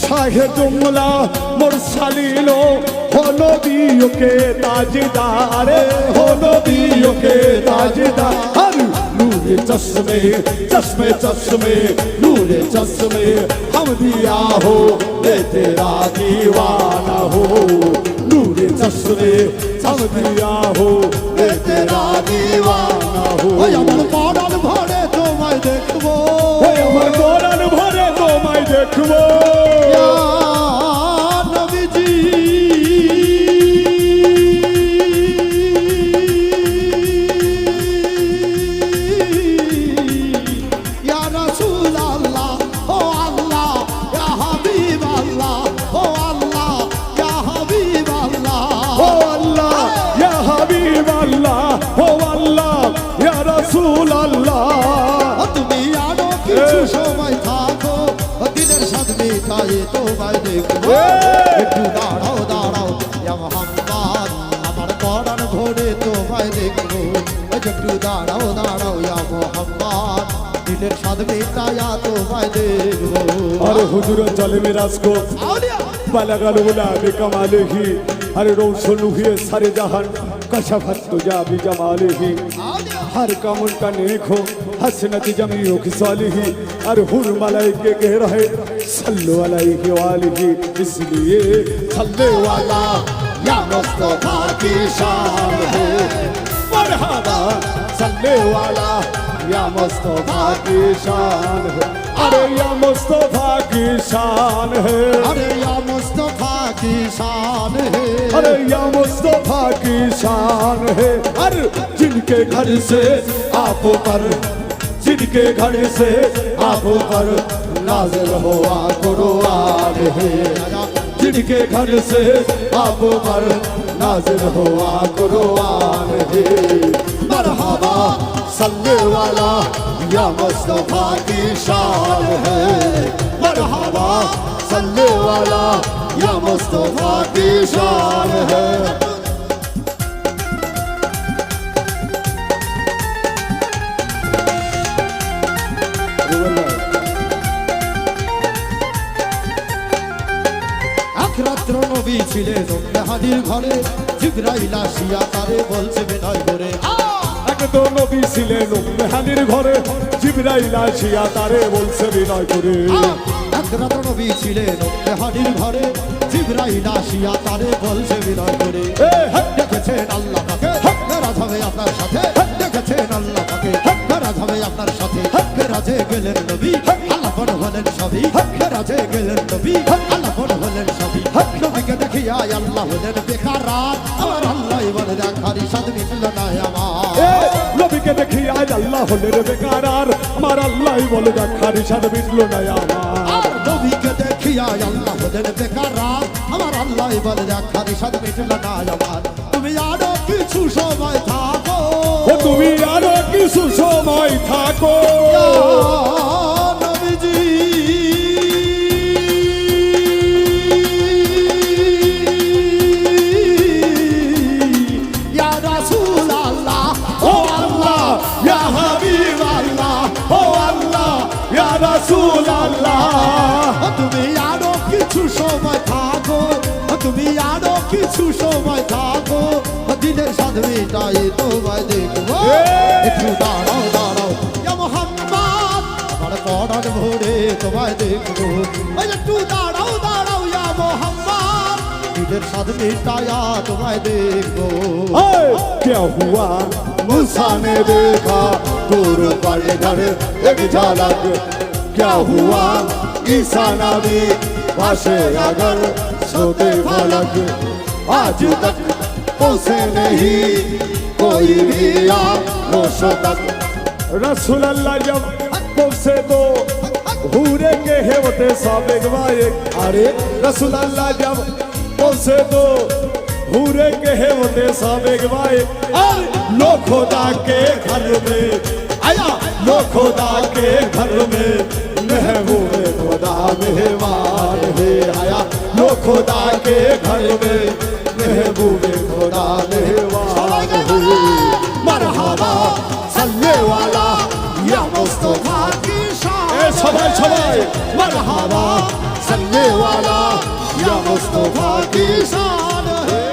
শাহে জুমলা মুরসালিন हो नबियों के ताजदार हो नबियों के ताजदार हर नूरे चश्मे चश्मे चश्मे नूरे चश्मे हम दिया हो ये तेरा दीवाना हो नूरे चश्मे हम दिया हो ये तेरा दीवाना हो আমার পরাণ ভরে তোমায় দেখবো আমার পরাণ ভরে তোমায় দেখবো নবীজি ইয়া রাসূলুল্লাহ ও আল্লাহ ইয়া হাবিবাল্লাহ ও আল্লাহ ইয়া হাবিবাল্লাহ ও আল্লাহ ইয়া হাবিবাল্লাহ ও আল্লাহ ইয়া রাসূলুল্লাহ তুমি আরো কিছু সময় থাকো দিনের স্বাদ মিটায়ে তোমায় দেখবো একটু দাঁড়াও দাঁড়াও ইয়া মুহাম্মদ আমার পরাণ ভরে তোমায় দেখবো একটু দাঁড়াও দাঁড়াও ইয়া মুহাম্মদ দিনের স্বাদ মিটায়া তোমায় দেখবো अरे हुजूर चले मिराज को बलगल उला बिकमालिही अरे रोशन हुए सारे जहान कशफत तुजा बिजमालिही हर कामुन का नेक हो हसनत जमीओ की सालिही अरे हुर मलाइके कह रहे सल्लु अलैहि वालिही इसलिए सल्ले वाला या मुस्तफा की शान है मरहबा सल्ले वाला या मुस्तफा की शान है अरे या मुस्तफा की शान है अरे या मुस्तफा की शान है अरे या मुस्तफा की शान है अरे जिनके घर से आप पर जिनके घर से आप पर नाज़िल हुआ कुरान है जिनके घर से आप पर नाज़िल हुआ कुरान है मरहबा सल्ले वाला या मुस्तफा की शान है मरहबा सल्ले वाला या मुस्तफा की शान है রাত্র নবী ছিলেন মেহাদির ঘরে জিবরাইল আসিয়া তারে বলছে বিনয় করে এক তো নবী ছিলেন মেহাদির ঘরে জিবরাইল আসিয়া তারে বলছে বিনয় করে এক রাত্র নবী ছিলেন মেহাদির ঘরে জিবরাইল আসিয়া তারে বলছে বিনয় করে দেখেছেন আল্লাহ পাকে নারাজ হবে আপনার সাথে দেখেছেন আল্লাহ পাকে নারাজ হবে আপনার সাথে রাজে গেলেন নবী আল্লাহ বড় হলেন সবই রাজে গেলেন নবী আল্লাহ বড় হলেন সবই নবীকে দেখিয়া আল্লাহ হলেন বেকার রাত আমার আল্লাহ বলে দেখারি সাদ মিটল না আমার নবীকে দেখি আজ আল্লাহ হলেন বেকার আমার আল্লাহ বলে দেখারি সাদ মিটল না আমার নবীকে দেখিয়া আল্লাহ হলেন বেকার রাত আমার আল্লাহ বলে দেখারি সাদ মিটল না আমার তুমি আরো কিছু সময় থাকো তুমি আরো কিছু সময় থাকো নবীজি ইয়া রাসূলুল্লাহ ও আল্লাহ ইয়া হাবিবাল্লাহ ও আল্লাহ ইয়া রাসূলুল্লাহ তুমি আরো কিছু সময় থাকো তুমি আরো কিছু সময় থাকো দিনের স্বাদ মিটাই তোমায় দেখবো একটু দাঁড়াও দাঁড়াও ইয়া মুহাম্মদ আমার পরাণ ভরে তোমায় দেখবো একটু দাঁড়াও দাঁড়াও ইয়া মুহাম্মদ দিনের স্বাদ মিটায়া তোমায় দেখবো क्या हुआ मूसा ने देखा दूर बड़े घर एक झलक क्या हुआ ईसा नबी पासे अगर सोते फलक आज तक उसे नहीं कोई भी आशो तक रसूल अल्लाह जब पहुंचे तो हूरे के हेवते साबिक वाए अरे रसूल अल्लाह जब पहुंचे तो हूरे के हेवते साबिक वाए अरे लो खुदा के घर में आया लो खुदा के घर में महबूबे खुदा मेहमान है आया लो खुदा के घर में महबूबे खुदा मेहमान है मरहबा सल्ले वाला या मुस्तफा की शान সবাই সবাই মারহাবা সাল্লে ওয়ালা ইয়া মুস্তাফা কি শান হে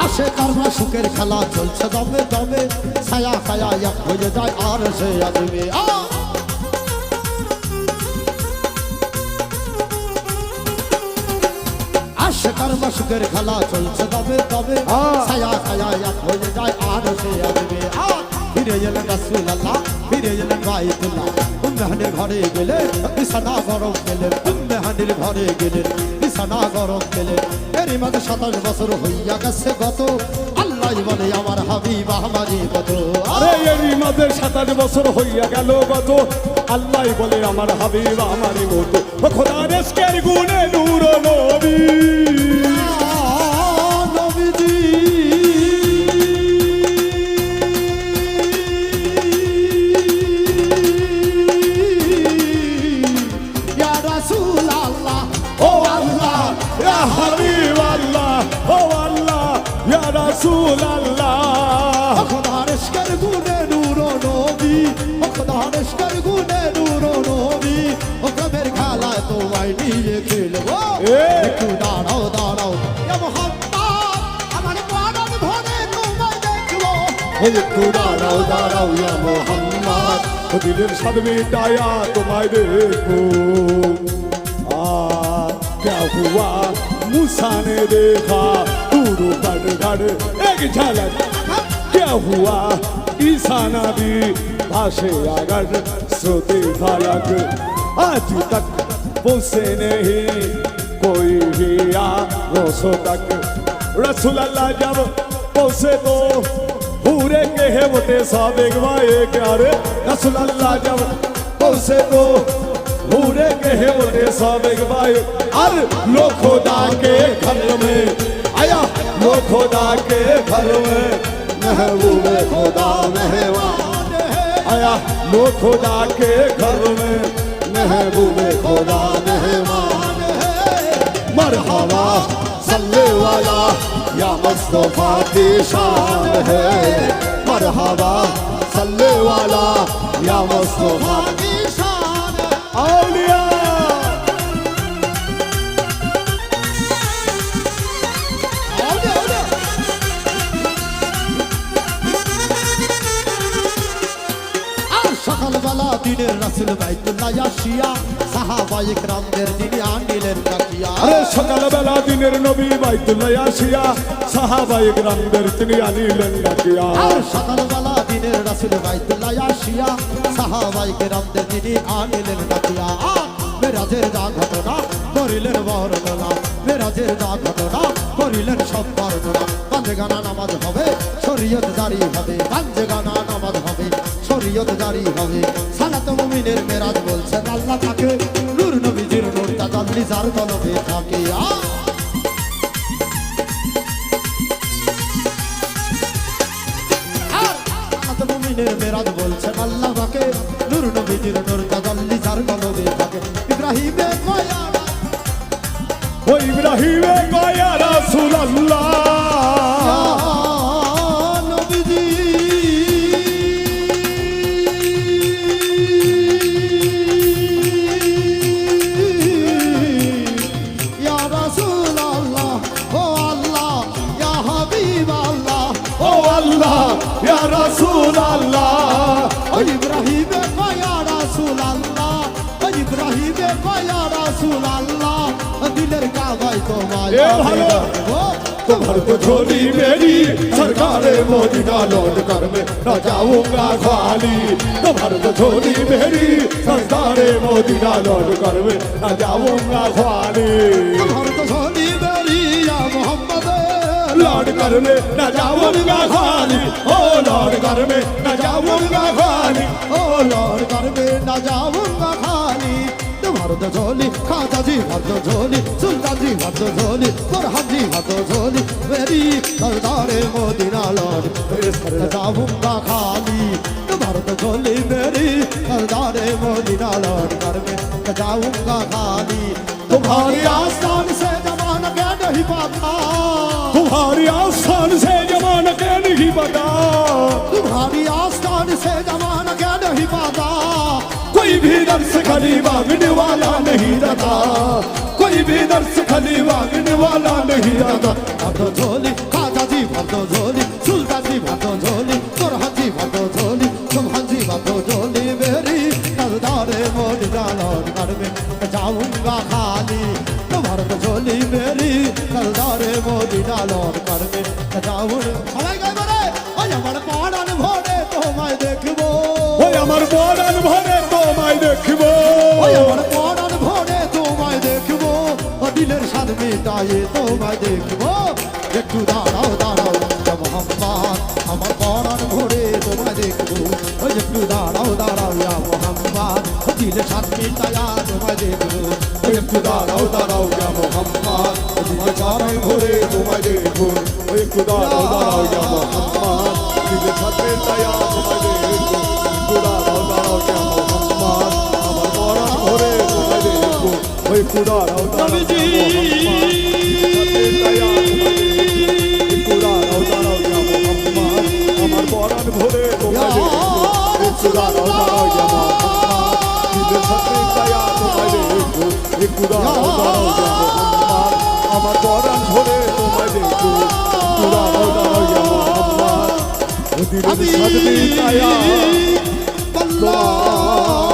আসে কারমা সুখের খেলা চলছে দমে দমে ছায়া ছায়া এক হয়ে যায় আর সে আসবে আসে কারমা সুখের খেলা চলছে দমে দমে ছায়া ছায়া এক হয়ে যায় আর সে আসবে ফিরে এলেন রাসূলুল্লাহ ফিরে এলেন বাইতুল্লাহ উম্মেহানের ঘরে গেলে বিছানা গরম গেলেন উম্মেহানের ঘরে গেলেন বিছানা গরম গেলেন এরই মাঝে 27 বছর হইয়া গেছে গত আল্লাহ বলে আমার হাবিব আমারই কত আরে এরই মাঝে 27 বছর হইয়া গেল গত আল্লাহ বলে আমার হাবিব আমারই মতো খোদার ইশকের গুণে নূর নবী নবীজি ইয়া রাসূলুল্লাহ ও আল্লাহ ইয়া হাবিব আল্লাহ ও আল্লাহ ইয়া রাসূল আল্লাহ খোদার ইশকের গুণে নূর নবী খোদার ইশকের গুণে নূর নবী ও কবের খেলায় তোমায় নিয়ে খেলবো একটু দাঁড়াও দাঁড়াও ইয়া মুহাম্মদ আমার প্রাণ ভরে তোমায় দেখবো একটু দাঁড়াও দাঁড়াও ইয়া মুহাম্মদ দিলের স্বাদ মিটায়া তোমায় দেখো क्या हुआ मूसा ने देखा दूर गढ़ गढ़ एक झलक क्या हुआ ईसा नबी भाषे अगर श्रुति फलक आज तक पहुंचे नहीं कोई भी रोसों तक रसूल अल्लाह जब पहुंचे तो पूरे के है वोटे साबिक वाए क्यारे रसूल अल्लाह जब पहुंचे तो पूरे के है वोटे साबिक वाए और लो खुदा के घर में आया लो खुदा के घर में महबूब खुदा मेहमान आया लो खुदा के घर में महबूब खुदा मेहमान मरहबा सल्ले वाला या मुस्तफा की शान है मरहबा सल्ले वाला या मुस्तफा की शान औलिया সকালবেলা দিনের রাসূল বাইতুল্লাহ আসিয়া সাহাবায়ে কেরামদের তিনি আনিলেন ডাকিয়া আরে সকালবেলা দিনের নবী বাইতুল্লাহ আসিয়া সাহাবায়ে কেরামদের তিনি আনিলেন ডাকিয়া সকালবেলা দিনের রাসূল বাইতুল্লাহ আসিয়া সাহাবায়ে কেরামদের তিনি আনিলেন ডাকিয়া মেরাজের যা ঘটনা করিলেন বর্ণনা মেরাজের যা ঘটনা করিলেন সব বর্ণনা পাঁচে গানা নামাজ হবে শরীয়ত জারি হবে পাঁচে গানা নামাজ হবে শরীয়ত জারি হবে সালাত মুমিনের মেরাজ বলছেন আল্লাহ তাকে নূর নবীজির নূর তাজাল্লি যার তলবে থাকে সালাত মুমিনের মেরাজ বলছেন আল্লাহ তাকে নূর নবীজির নূর তাজাল্লি যার তলবে থাকে ইব্রাহিমে কয়া ও ইব্রাহিমে কয়া রাসূলুল্লাহ নবীজি ইয়া রাসূলুল্লাহ ও আল্লাহ ইয়া হাবিব আল্লাহ ও আল্লাহ ইয়া রাসূলুল্লাহ ও ইব্রাহিমে কয়া রাসূলুল্লাহ ও ইব্রাহিমে কয়া রাসূলুল্লাহ দিলের কাবায় তোমায় এ ভালো तुम्हार को झोली मेरी सरकार मोदीना लौट कर मैं न जाऊंगा खाली तुम्हार को झोली मेरी सरकार मोदीना लौट कर मैं न जाऊंगा खाली तुम्हार को झोली मेरी या मोहम्मद लौट कर मैं न जाऊंगा खाली ओ लौट कर मैं न जाऊंगा खाली ओ लौट कर मैं न जाऊंगा खाली तुम्हार तो झोली खाजा जी भर तो झोली सुल्तान जी भर तो झोली फरहान जी भर तो झोली मेरी सरदार मोदीना लौट न जाऊंगा खाली तुम्हार तो झोली मेरी सरदारे मोदीना लौट कर मैं जाऊंगा खाली तुम्हारी आस्थान से जमाना क्या नहीं पाता तुम्हारी आस्थान से जमाना क्या नहीं पता तुम्हारी आस्थान से जमाना क्या नहीं पाता कोई भी दर्श खाली मांगने वाला नहीं रहता कोई भी दर्श खाली मांगने वाला नहीं रहता भर दो झोली खाजा जी भर दो झोली सुल्तान जी भर दो झोली तुरहा जी भर दो झोली सुभान जी भर दो झोली मेरी सरदारे मोदीना लौट कर मैं जाऊंगा खाली भर दो झोली मेरी सरदारे मोदीना लौट कर मैं जाऊंगा সবাই গাইবো রে ওই আমার পড়ান ভরে তোমায় দেখবো ওই আমার পরাণ ভরে তোমায় দেখবো ওই আমার পড়ান ভরে তোমায় দেখবো দিলের স্বাদ মেটায়ে তোমায় দেখবো একটু দাঁড়াও দাঁড়াও মোহাম্মদ আমার পড়ান ভরে তোমায় দেখবো ওই একটু দাঁড়াও দাঁড়াও ইয়া মোহাম্মদ দিলের স্বাদ মেটায়া তোমায় দেখবো ওই একটু দাঁড়াও দাঁড়াও ইয়া মোহাম্মদ দিলে চারাই ভরে তোমায় দেখবো ওই একটু দাঁড়াও দাঁড়াও ইয়া মোহাম্মদ দিলে ছাত্রের তায়া তোমায় দেখবো একটু দাঁড়াও দাঁড়াও ইয়া মোহাম্মদ আমার পরাণ ভরে তোমায় দেখবো ওই একটু দাঁড়াও দাঁড়াও ইয়া মোহাম্মদ আমার পরাণ ভরে তোমায় দেখবো একটু দাঁড়াও দাঁড়াও ইয়া মোহাম্মদ দিলে ছাত্রের তায়া তোমায় দেখবো একটু দাঁড়াও দাঁড়াও ইয়া মোহাম্মদ আমার পরাণ ভরে তোমায় দেখবো একটু দাঁড়াও দাঁড়াও ইয়া মোহাম্মদ দিলে ছাত্রের তায়া আল্লাহ